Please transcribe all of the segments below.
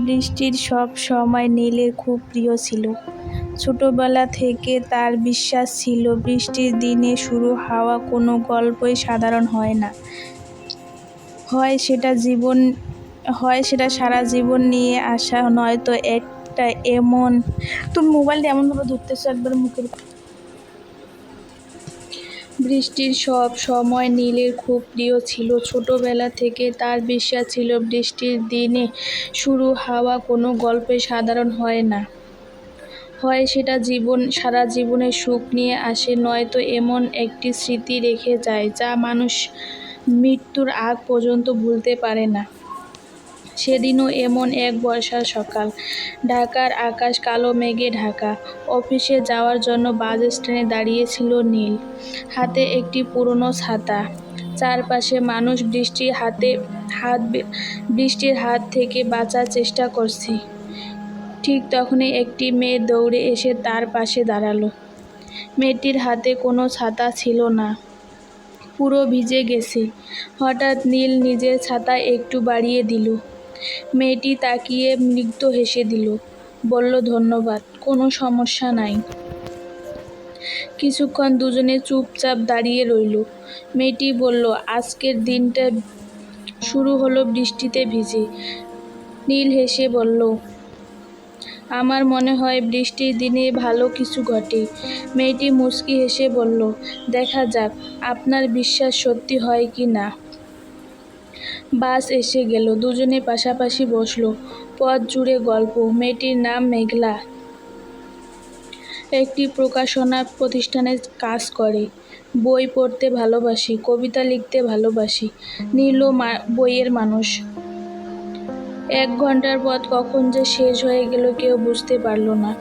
বৃষ্টির সব সময় নীলের খুব প্রিয় ছিল। ছোটবেলা থেকে তার বিশ্বাস ছিল বৃষ্টির দিনে শুরু হওয়া কোনো গল্পই সাধারণ হয় না। হয় সেটা সারা জীবন নিয়ে আসা, নয়তো একটা এমন। তুমি মোবাইলটা এমনভাবে ধরতেছো একবার মুখের। বৃষ্টির সব সময় নীলের খুব প্রিয় ছিল। ছোটবেলা থেকে তার বিশ্বাস ছিল বৃষ্টির দিনে শুরু হওয়া কোনো গল্পই সাধারণ হয় না। হয় সেটা সারা জীবনের সুখ নিয়ে আসে, নয়তো এমন একটি স্মৃতি রেখে যায় যা মানুষ মৃত্যুর আগ পর্যন্ত ভুলতে পারে না। সেদিনও এমন এক বর্ষার সকাল। ঢাকার আকাশ কালো মেঘে ঢাকা। অফিসে যাওয়ার জন্য বাস স্ট্যান্ডে দাঁড়িয়েছিল নীল। হাতে একটি পুরনো ছাতা। চারপাশে মানুষ বৃষ্টির হাত থেকে বাঁচার চেষ্টা করছে। ঠিক তখনই একটি মেয়ে দৌড়ে এসে তার পাশে দাঁড়ালো। মেয়েটির হাতে কোনো ছাতা ছিল না, পুরো ভিজে গেছে। হঠাৎ নীল নিজের ছাতা একটু বাড়িয়ে দিল। মেয়েটি তাকিয়ে মৃদু হেসে দিল, বলল, ধন্যবাদ, কোনো সমস্যা নাই। কিছুক্ষণ দুজনে চুপচাপ দাঁড়িয়ে রইল। মেয়েটি বলল, আজকের দিনটা শুরু হলো বৃষ্টিতে ভিজে। নীল হেসে বলল, আমার মনে হয় বৃষ্টির দিনে ভালো কিছু ঘটে। মেয়েটি মুচকি হেসে বলল, দেখা যাক আপনার বিশ্বাস সত্যি হয় কি না। বাস এসে গেল। দুজনে পাশাপাশি বসলো। পথ জুড়ে গল্প। মেয়েটির নাম মেঘলা, একটি প্রকাশনা প্রতিষ্ঠানে কাজ করে। বই পড়তে ভালোবাসি, কবিতা লিখতে ভালোবাসি। নীলও বইয়ের মানুষ। 1 ঘন্টার পথ কখন যে শেষ হয়ে গেল কেউ বুঝতে পারল না।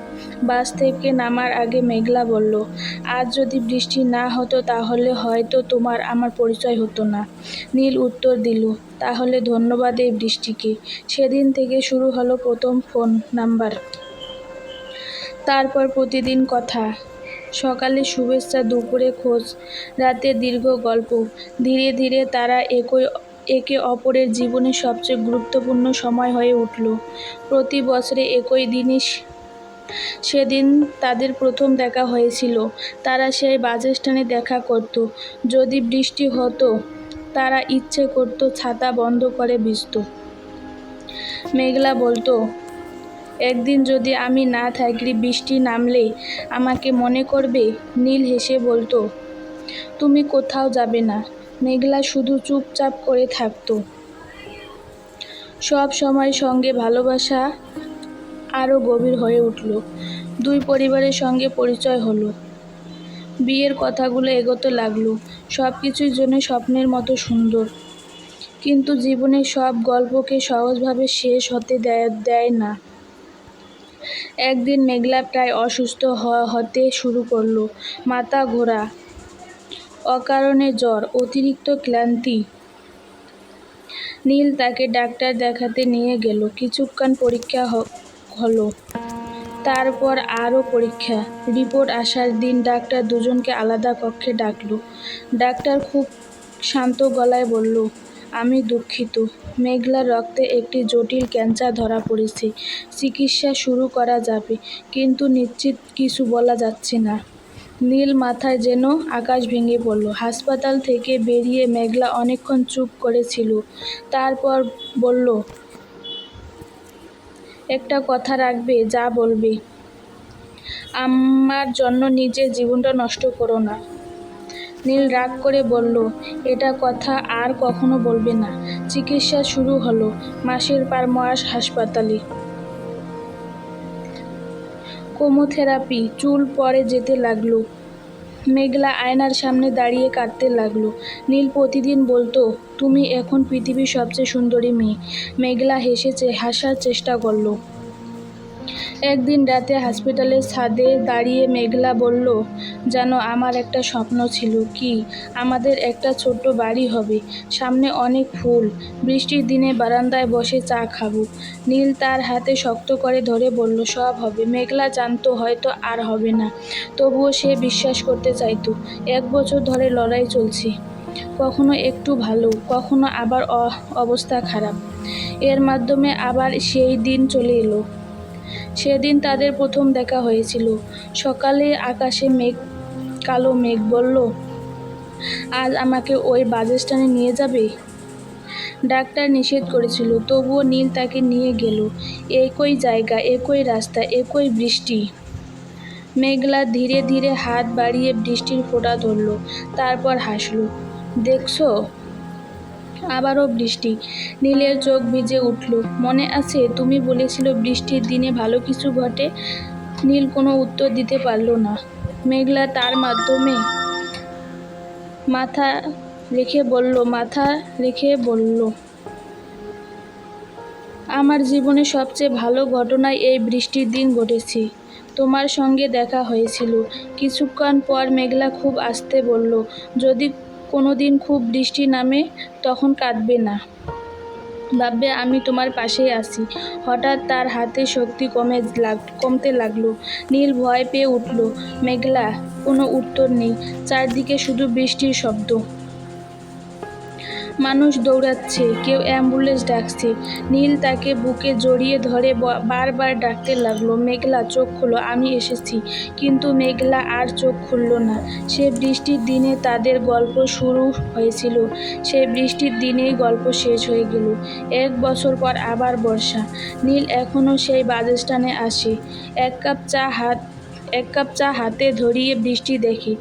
বাস থেকে নামার আগে মেঘলা বলল, আজ যদি বৃষ্টি না হতো তাহলে হয়তো তোমার আমার পরিচয় হতো না। নীল উত্তর দিল, তাহলে ধন্যবাদ এই বৃষ্টিকে। সেদিন থেকে শুরু হলো প্রথম ফোন নাম্বার। তারপর প্রতিদিন কথা। সকালে শুভেচ্ছা, দুপুরে খোঁজ, রাতে দীর্ঘ গল্প। ধীরে ধীরে তারা একে অপরের জীবনের সবচেয়ে গুরুত্বপূর্ণ সময় হয়ে উঠল। প্রতি বছরে একই দিনে সেদিন তাদের প্রথম দেখা হয়েছিল। তারা সেই বাস স্ট্যান্ডে দেখা করত। যদি বৃষ্টি হতো তারা ইচ্ছে করত ছাতা বন্ধ করে ভিজত। মেঘলা বলতো, একদিন যদি আমি না থাকি, বৃষ্টি নামলে আমাকে মনে করবে। নীল হেসে বলতো, তুমি কোথাও যাবে না। মেঘলা শুধু চুপচাপ করে থাকতো। সব সময় সঙ্গে ভালোবাসা আরও গভীর হয়ে উঠল। দুই পরিবারের সঙ্গে পরিচয় হলো। বিয়ের কথাগুলো এগোতে লাগলো। সব কিছুই যেন স্বপ্নের মতো সুন্দর। কিন্তু জীবনের সব গল্পকে সহজভাবে শেষ হতে দেয় না। একদিন মেঘলা প্রায় অসুস্থ হতে শুরু করলো। মাথা ঘোরা, অকারণে জ্বর, অতিরিক্ত ক্লান্তি। নীল তাকে ডাক্তার দেখাতে নিয়ে গেল। কিছুক্ষণ পরীক্ষা হলো। তারপর আরও পরীক্ষা। রিপোর্ট আসার দিন ডাক্তার দুজনকে আলাদা কক্ষে ডাকলো। ডাক্তার খুব শান্ত গলায় বলল, আমি দুঃখিত, মেঘলার রক্তে একটি জটিল ক্যান্সার ধরা পড়েছে। চিকিৎসা শুরু করা যাবে, কিন্তু নিশ্চিত কিছু বলা যাচ্ছে না। নীল মাথায় যেন আকাশ ভেঙে পড়ল। হাসপাতাল থেকে বেরিয়ে মেঘলা অনেকক্ষণ চুপ করেছিল। তারপর বলল, একটা কথা রাখবে, যা বলবে। আমার জন্য নিজের জীবনটা নষ্ট করো না। নীল রাগ করে বলল, এটা কথা আর কখনো বলবে না। চিকিৎসা শুরু হলো। মাসের পর মাস হাসপাতালে, কেমোথেরাপি। চুল পড়ে যেতে লাগলো। মেঘলা আয়নার সামনে দাঁড়িয়ে কাঁদতে লাগলো। নীল প্রতিদিন বলতো, তুমি এখন পৃথিবীর সবচেয়ে সুন্দরী মেয়ে। মেঘলা হাসার চেষ্টা করলো। একদিন রাতে হসপিটালের ছাদে দাঁড়িয়ে মেঘলা বলল, জানো, আমার একটা স্বপ্ন ছিল। কি? আমাদের একটা ছোট্ট বাড়ি হবে, সামনে অনেক ফুল, বৃষ্টির দিনে বারান্দায় বসে চা খাবো। নীল তার হাতে শক্ত করে ধরে বলল, সব হবে। মেঘলা জানতো হয়তো আর হবে না, তবুও সে বিশ্বাস করতে চাইতো। 1 বছর ধরে লড়াই চলছে। কখনো একটু ভালো, কখনো আবার অবস্থা খারাপ। এর মাধ্যমে আবার সেই দিন চলে এলো। সেদিন তাদের প্রথম দেখা হয়েছিল। সকালে আকাশে কালো মেঘ বলল, আজ আমাকে ওই বাসস্ট্যান্ডে নিয়ে যাবে? ডাক্তার নিষেধ করেছিল, তবুও নীল তাকে নিয়ে গেল। একই জায়গা, একই রাস্তা, একই বৃষ্টি। মেঘলা ধীরে ধীরে হাত বাড়িয়ে বৃষ্টির ফোঁটা ধরল, তারপর হাসল। দেখছো, আবারও বৃষ্টি। নীলের চোখ ভিজে উঠল। মনে আছে তুমি বলেছিল বৃষ্টির দিনে ভালো কিছু ঘটে? নীল কোনো উত্তর দিতে পারল না। মেঘলা তার মাধ্যমে মাথা রেখে বলল, আমার জীবনে সবচেয়ে ভালো ঘটনা এই বৃষ্টির দিন ঘটেছে। তোমার সঙ্গে দেখা হয়েছিল। কিছুক্ষণ পর মেঘলা খুব আস্তে বলল, যদি কোনোদিন খুব বৃষ্টি নামে তখন কাঁদবে না, ভাববে আমি তোমার পাশেই আছি। হঠাৎ তার হাতে শক্তি কমতে লাগলো। নীল ভয় পেয়ে উঠল। মেঘলা, কোনো উত্তর নেই, চারদিকে শুধু বৃষ্টির শব্দ। মানুষ দৌড়াচ্ছে, কেউ অ্যাম্বুলেন্স ডাকছে। নীল তাকে বুকে জড়িয়ে ধরে বারবার ডাকতে লাগলো, মেঘলা চোখ খুলো, আমি এসেছি। কিন্তু মেঘলা আর চোখ খুলল না। সে বৃষ্টির দিনে তাদের গল্প শুরু হয়েছিল, সেই বৃষ্টির দিনেই গল্প শেষ হয়ে গেল। 1 বছর পর আবার বর্ষা। নীল এখনো সেই বাসস্ট্যান্ডে আসে, এক কাপ চা হাতে ধরিয়ে বৃষ্টি দেখে।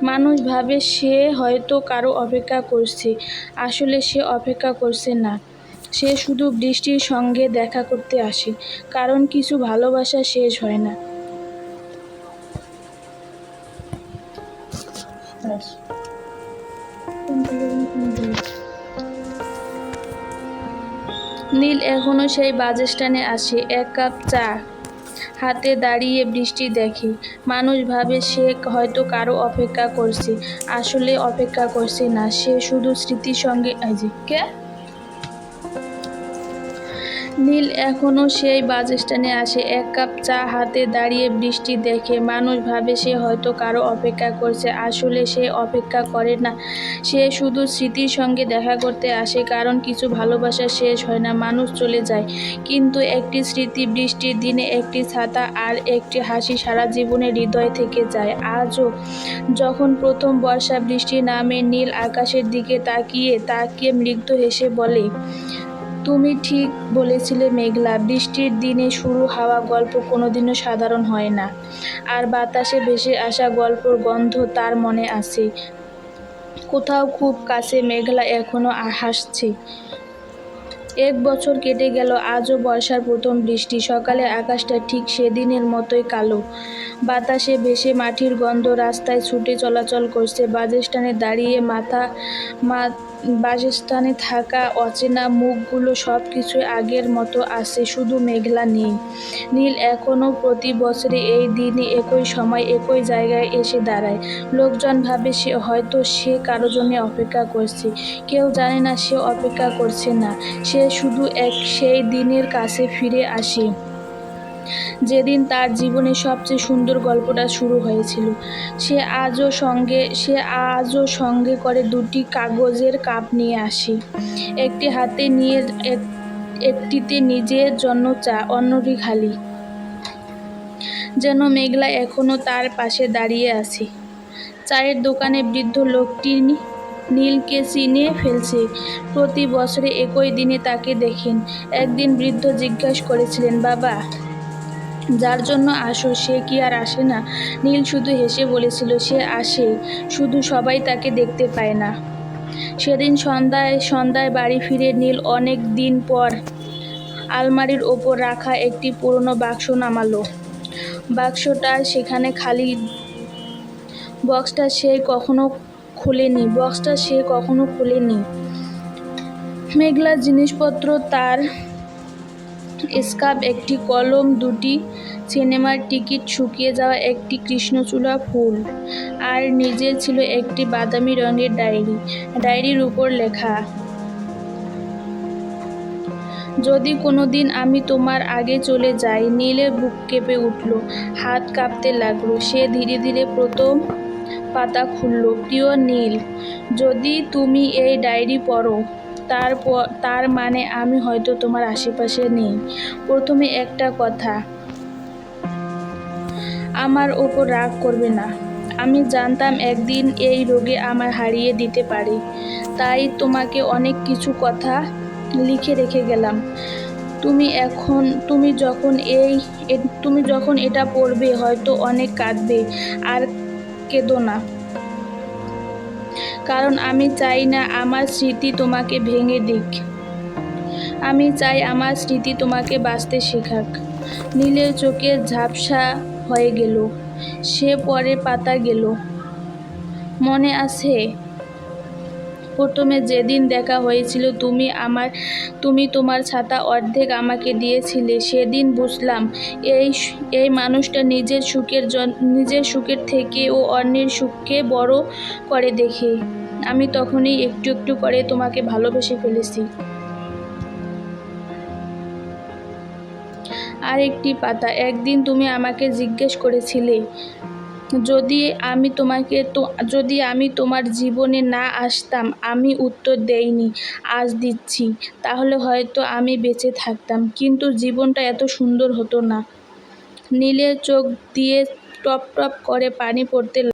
মানুষ ভাবে সে হয়তো কারো অপেক্ষা করছে, আসলে সে অপেক্ষা করছে না। সে শুধু বৃষ্টির সঙ্গে দেখা করতে আসে, কারণ কিছু ভালোবাসা শেষ হয় না। নীল এখনো সেই বাসস্ট্যান্ডে আসে, এক কাপ চা হাতে দাঁড়িয়ে বৃষ্টি দেখে। মানুষ ভাবে সে হয়তো কারো অপেক্ষা করছে, আসলে অপেক্ষা করছে না। সে শুধু স্মৃতির সঙ্গে নীল এখনো সেই বাসস্ট্যান্ডে আসে, এক কাপ চা হাতে দাঁড়িয়ে বৃষ্টি দেখে। মানুষ ভাবে সে হয়তো কারো অপেক্ষা করছে, আসলে সে অপেক্ষা করে না। সে শুধু স্মৃতির সঙ্গে দেখা করতে আসে, কারণ কিছু ভালোবাসা শেষ হয় না। মানুষ চলে যায়, কিন্তু একটি স্মৃতি, বৃষ্টির দিনে একটি ছাতা আর একটি হাসি সারা জীবনে হৃদয় থেকে যায়। আজও যখন প্রথম বর্ষা বৃষ্টি নামে, নীল আকাশের দিকে তাকিয়ে মৃদু হেসে বলে, তুমি ঠিক বলেছিলে মেঘলা, বৃষ্টির দিনে শুরু হওয়া গল্প কোনোদিনও সাধারণ হয় না। আর বাতাসে ভেসে আসা গল্পের গন্ধ তার মনে আছে। কোথাও খুব কাছে মেঘলা এখনো হাসছে। 1 বছর কেটে গেল, আজও বর্ষার প্রথম বৃষ্টি। সকালে আকাশটা ঠিক সেদিনের মতোই কালো। বাতাসে ভেসে মাটির গন্ধ রাস্তায় ছুটে চলাচল করছে। বাসস্ট্যান্ডে থাকা অচেনা মুখগুলো সবকিছুই আগের মতো আছে, শুধু মেঘলা নেই। নীল এখনো প্রতি বছরে এই দিনে একই সময় একই জায়গায় এসে দাঁড়ায়। লোকজন ভাবে হয়তো সে কারো জন্য অপেক্ষা করছে। কেউ জানে না সে অপেক্ষা করছে না, সে শুধু সেই দিনের কাছে ফিরে আসে যেদিন তার জীবনের সবচেয়ে সুন্দর গল্পটা শুরু হয়েছিল। সে আজও সঙ্গে করে 2টি কাগজের কাপ নিয়ে আসে। একটি হাতে নিয়ে একটিতে নিজের জন্য চা, অন্যটি খালি। যেন মেঘলা এখনো তার পাশে দাঁড়িয়ে আছে। চায়ের দোকানে বৃদ্ধ লোকটি নীলকে চিনে ফেলছে। প্রতি বছরে একই দিনে তাকে দেখেন। একদিন বৃদ্ধ জিজ্ঞাসা করেছিলেন, বাবা, যার জন্য আসো সে কি আর আসে না? নীল শুধু হেসে বলেছিল, সে আসে, শুধু সবাই তাকে দেখতে পায় না। সেদিন সন্ধ্যায় বাড়ি ফিরে নীল অনেক দিন পর আলমারির ওপর রাখা একটি পুরনো বাক্স নামালো। বাক্সটা সেখানে খালি। বক্সটা সে কখনো খোলেনি। মেঘলার জিনিসপত্র, তার স্কার্ফ, একটি কলম, 2টি সিনেমার টিকিট, শুকিয়ে যাওয়া একটি কৃষ্ণচূড়া ফুল, আর নিজের ছিল একটি বাদামি রঙের ডায়েরি। ডায়েরির উপর লেখা, যদি কোনোদিন আমি তোমার আগে চলে যাই। নীলের বুক কেঁপে উঠল, হাত কাঁপতে লাগলো। সে ধীরে ধীরে পাতা খুলল। প্রিয় নীল, যদি তুমি এই ডায়েরি পড়ো, তার মানে আমি হয়তো তোমার আশেপাশে নেই। প্রথমে একটা কথা, আমার ওপর রাগ করবে না। আমি জানতাম একদিন এই রোগে আমার হারিয়ে দিতে পারে, তাই তোমাকে অনেক কিছু কথা লিখে রেখে গেলাম। তুমি যখন এটা পড়বে হয়তো অনেক কাঁদবে। আর কেঁদো না, কারণ আমি চাই না আমার স্মৃতি তোমাকে ভেঙে দিক। আমি চাই আমার স্মৃতি তোমাকে বাঁচতে শেখাক। নীলের চোখে ঝাপসা হয়ে গেল। সে পরে পাতা গেল। মনে আছে প্রথমে যেদিন দেখা হয়েছিল, তুমি তোমার ছাতা অর্ধেক আমাকে দিয়েছিলে। সেদিন বুঝলাম এই মানুষটা নিজের সুখের থেকে ও অন্যের সুখকে বড় করে দেখে। আমি তখনই একটু একটু করে তোমাকে ভালোবেসে ফেলেছি। আর একটি পাতা, একদিন তুমি আমাকে জিজ্ঞেস করেছিলে যদি আমি তোমার জীবনে না আসতাম। আমি উত্তর দেইনি, আজ দিচ্ছি। তাহলে হয়তো আমি বেঁচে থাকতাম, কিন্তু জীবনটা এত সুন্দর হতো না। নীলের চোখ দিয়ে টপ টপ করে পানি পড়তে